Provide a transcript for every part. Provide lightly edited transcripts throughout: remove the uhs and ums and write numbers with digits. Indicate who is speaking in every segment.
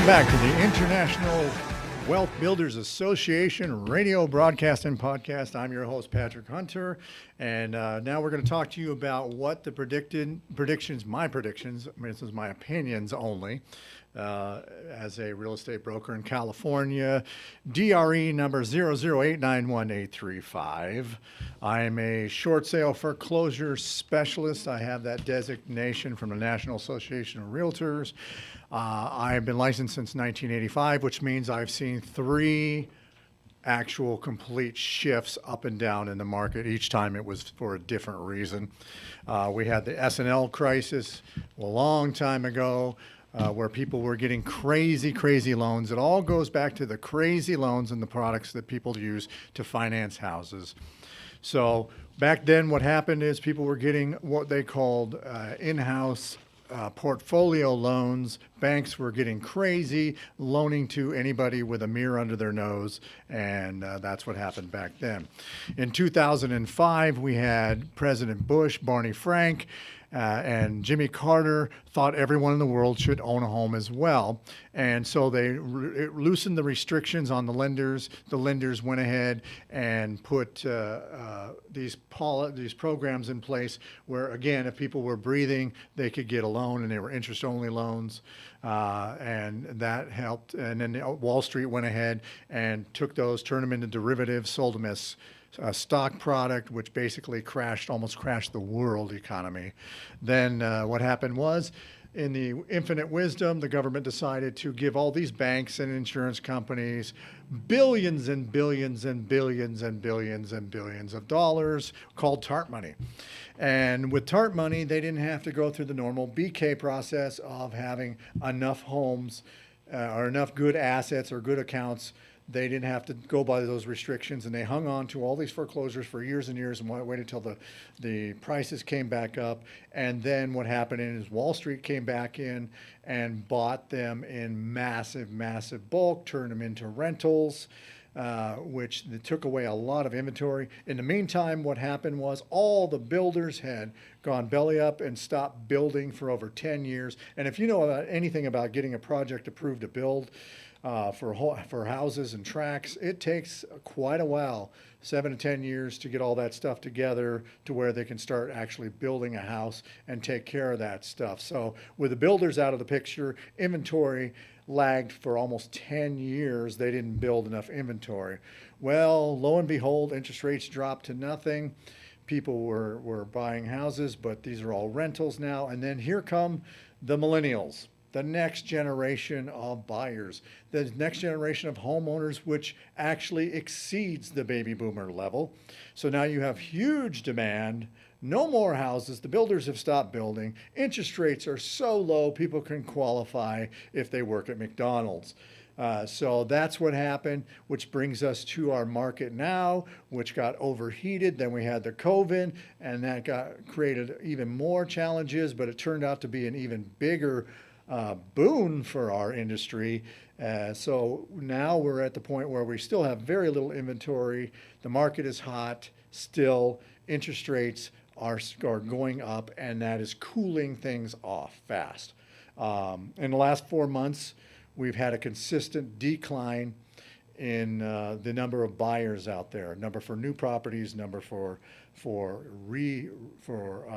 Speaker 1: Welcome back to the International Wealth Builders Association radio broadcast and podcast. I'm your host, Patrick Hunter, and now we're going to talk to you about what the predictions, my predictions, I mean, this is my opinions only, as a real estate broker in California, DRE number 0089185. I am a short sale foreclosure specialist. I have that designation from the National Association of Realtors. I've been licensed since 1985, which means I've seen 3 actual complete shifts up and down in the market. Each time it was for a different reason. We had the SNL Crisis a long time ago, where people were getting crazy loans. It all goes back to the crazy loans and the products that people use to finance houses. So back then what happened is people were getting what they called in-house portfolio loans. Banks were getting crazy, loaning to anybody with a mirror under their nose, and that's what happened back then. In 2005, we had President Bush, Barney Frank, and Jimmy Carter thought everyone in the world should own a home as well. And so they loosened the restrictions on the lenders. The lenders went ahead and put these programs in place where, again, if people were breathing, they could get a loan, and they were interest-only loans. And that helped. And then Wall Street went ahead and took those, turned them into derivatives, sold them as a stock product, which basically almost crashed the world economy. Then what happened was, in the infinite wisdom, the government decided to give all these banks and insurance companies billions and billions and billions and billions and billions of dollars, called Tarp Money. And with Tarp Money, they didn't have to go through the normal BK process of having enough homes or enough good assets or good accounts. They didn't have to go by those restrictions, and they hung on to all these foreclosures for years and years and waited until the prices came back up. And then what happened is Wall Street came back in and bought them in massive bulk, turned them into rentals, which took away a lot of inventory. In the meantime, what happened was all the builders had gone belly up and stopped building for over 10 years. And if you know anything about getting a project approved to build, for houses and tracks, it takes quite a while, 7 to 10 years, to get all that stuff together to where they can start actually building a house and take care of that stuff. So with the builders out of the picture, inventory lagged for almost 10 years. They didn't build enough inventory. Well, lo and behold, interest rates dropped to nothing. People were buying houses, but these are all rentals now. And then here come the millennials, the next generation of buyers, the next generation of homeowners, which actually exceeds the baby boomer level. So now you have huge demand, no more houses. The builders have stopped building. Interest rates are so low, people can qualify if they work at McDonald's. So that's what happened, which brings us to our market now, which got overheated. Then we had the COVID, and that created even more challenges, but it turned out to be an even bigger boon for our industry. So now we're at the point where we still have very little inventory. The market is hot still. Interest rates are going up, and that is cooling things off fast. In the last 4 months, we've had a consistent decline in the number of buyers out there, number for new properties, number for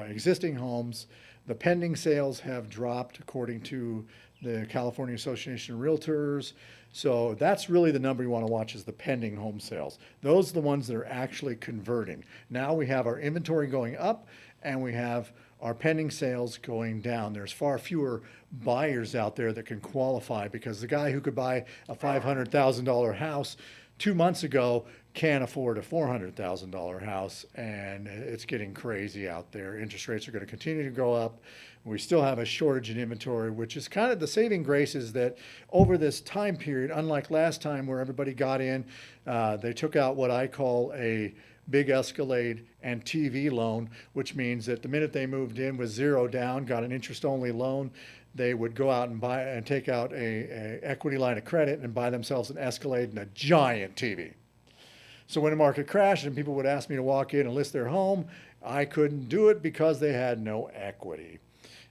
Speaker 1: existing homes. The pending sales have dropped according to the California Association of Realtors. So that's really the number you want to watch, is the pending home sales. Those are the ones that are actually converting. Now we have our inventory going up, and we have our pending sales going down. There's far fewer buyers out there that can qualify, because the guy who could buy a $500,000 house 2 months ago can't afford a $400,000 house, and it's getting crazy out there. Interest rates are going to continue to go up. We still have a shortage in inventory, which is kind of the saving grace, is that over this time period, unlike last time where everybody got in, they took out what I call a big Escalade and TV loan, which means that the minute they moved in with zero down, got an interest-only loan, they would go out and buy and take out a equity line of credit and buy themselves an Escalade and a giant TV. So when the market crashed and people would ask me to walk in and list their home, I couldn't do it because they had no equity.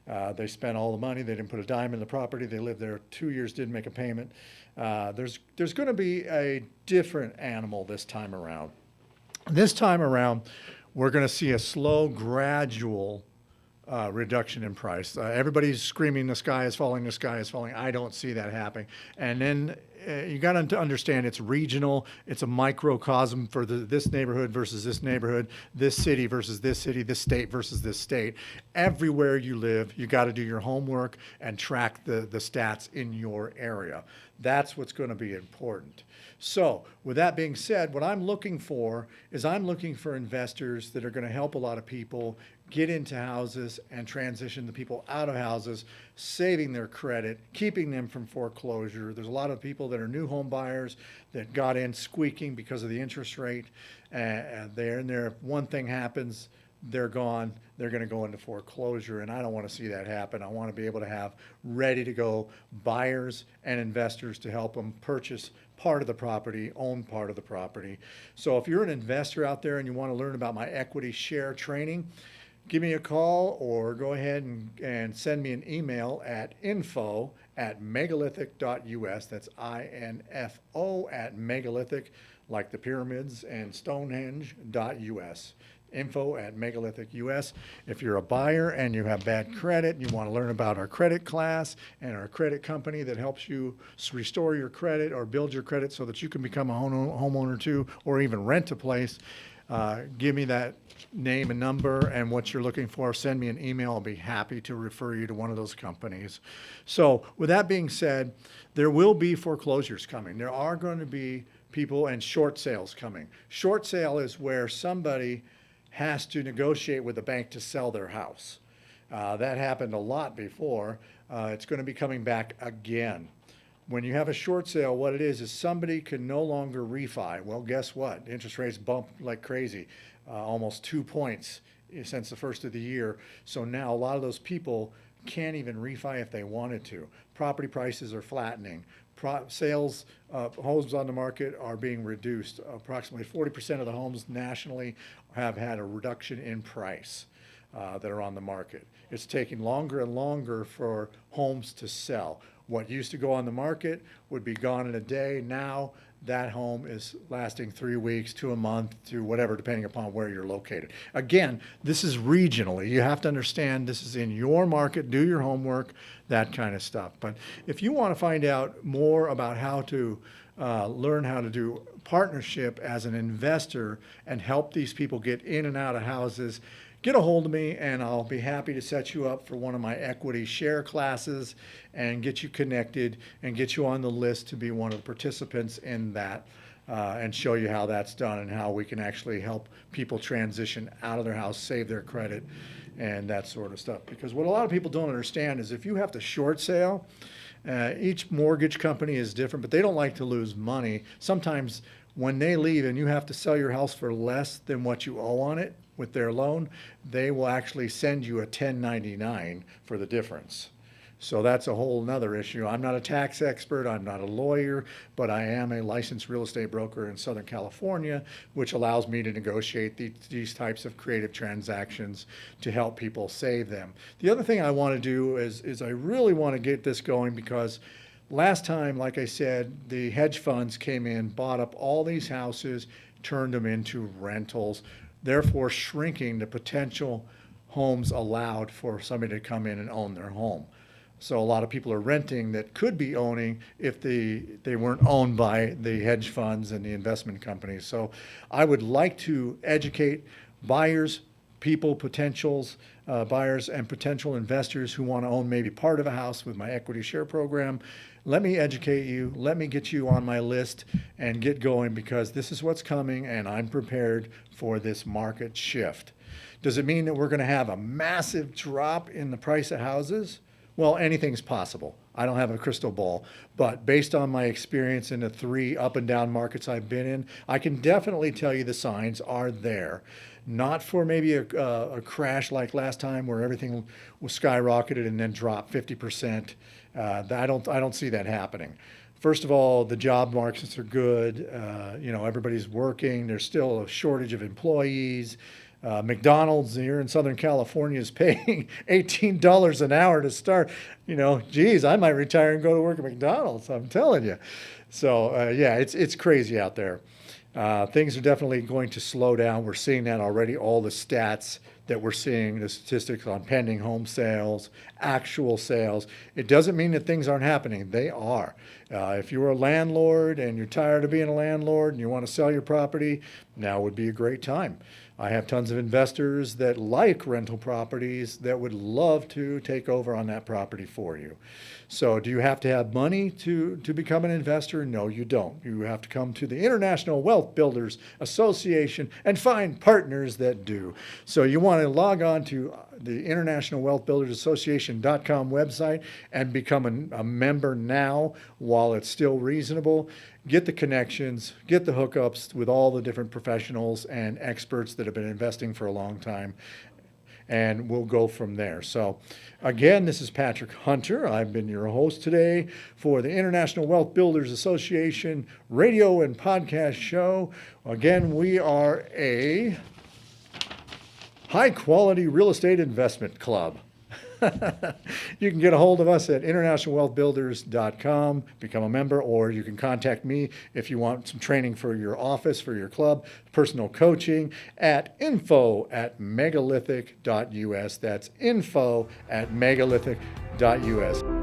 Speaker 1: They spent all the money. They didn't put a dime in the property. They lived there 2 years, didn't make a payment. There's going to be a different animal this time around. This time around, we're going to see a slow, gradual reduction in price. Everybody's screaming, the sky is falling, the sky is falling. I don't see that happening. And then you got to understand it's regional. It's a microcosm for this neighborhood versus this neighborhood, this city versus this city, this state versus this state. Everywhere you live, you got to do your homework and track the stats in your area. That's what's going to be important. So with that being said, what I'm looking for is I'm looking for investors that are going to help a lot of people get into houses and transition the people out of houses, saving their credit, keeping them from foreclosure. There's a lot of people that are new home buyers that got in squeaking because of the interest rate. They're in there. One thing happens, they're gone. They're going to go into foreclosure, and I don't want to see that happen. I want to be able to have ready to go buyers and investors to help them purchase part of the property, own part of the property. So if you're an investor out there and you want to learn about my equity share training, give me a call or go ahead and send me an email at info@megalithic.us. That's INFO at megalithic, like the pyramids, and Stonehenge.us. info@megalithic.us. If you're a buyer and you have bad credit, you want to learn about our credit class and our credit company that helps you restore your credit or build your credit so that you can become a homeowner too, or even rent a place, give me that name and number and what you're looking for. Send me an email. I'll be happy to refer you to one of those companies. So with that being said, there will be foreclosures coming. There are going to be people and short sales coming. Short sale is where somebody has to negotiate with the bank to sell their house. That happened a lot before. It's going to be coming back again. When you have a short sale, what it is somebody can no longer refi. Well, guess what? Interest rates bumped like crazy, almost 2 points since the first of the year. So now a lot of those people can't even refi if they wanted to. Property prices are flattening. Sales, homes on the market are being reduced. Approximately 40% of the homes nationally have had a reduction in price that are on the market. It's taking longer and longer for homes to sell. What used to go on the market would be gone in a day. Now that home is lasting 3 weeks to a month to whatever, depending upon where you're located. Again, this is regionally. You have to understand this is in your market, do your homework, that kind of stuff. But if you want to find out more about how to learn how to do partnership as an investor and help these people get in and out of houses, get a hold of me and I'll be happy to set you up for one of my equity share classes and get you connected and get you on the list to be one of the participants in that and show you how that's done and how we can actually help people transition out of their house, save their credit, and that sort of stuff. Because what a lot of people don't understand is if you have to short sale, each mortgage company is different, but they don't like to lose money. Sometimes when they leave and you have to sell your house for less than what you owe on it with their loan, they will actually send you a 1099 for the difference. So that's a whole nother issue. I'm not a tax expert, I'm not a lawyer, but I am a licensed real estate broker in Southern California, which allows me to negotiate these types of creative transactions to help people save them. The other thing I want to do is I really want to get this going because last time, like I said, the hedge funds came in, bought up all these houses, turned them into rentals, therefore shrinking the potential homes allowed for somebody to come in and own their home. So a lot of people are renting that could be owning if they weren't owned by the hedge funds and the investment companies. So I would like to educate buyers, potentials, buyers and potential investors who want to own maybe part of a house with my equity share program. Let me educate you. Let me get you on my list and get going because this is what's coming and I'm prepared for this market shift. Does it mean that we're going to have a massive drop in the price of houses? Well, anything's possible. I don't have a crystal ball, but based on my experience in the 3 up and down markets I've been in, I can definitely tell you the signs are there. Not for maybe a crash like last time where everything was skyrocketed and then dropped 50%. I don't see that happening. First of all, the job markets are good. Everybody's working. There's still a shortage of employees. McDonald's here in Southern California is paying $18 an hour to start. Geez, I might retire and go to work at McDonald's. I'm telling you. So yeah, it's crazy out there. Things are definitely going to slow down. We're seeing that already. All the stats that we're seeing, the statistics on pending home sales, actual sales. It doesn't mean that things aren't happening. They are. If you're a landlord and you're tired of being a landlord and you want to sell your property, now would be a great time. I have tons of investors that like rental properties that would love to take over on that property for you. So do you have to have money to become an investor? No, you don't. You have to come to the International Wealth Builders Association and find partners that do. So you want to log on to the International Wealth Builders Association.com website and become a member now while it's still reasonable. Get the connections, get the hookups with all the different professionals and experts that have been investing for a long time, and we'll go from there. So again, this is Patrick Hunter. I've been your host today for the International Wealth Builders Association radio and podcast show. Again, we are a high-quality real estate investment club. You can get a hold of us at internationalwealthbuilders.com, become a member, or you can contact me if you want some training for your office, for your club, personal coaching at info@megalithic.us. That's info@megalithic.us.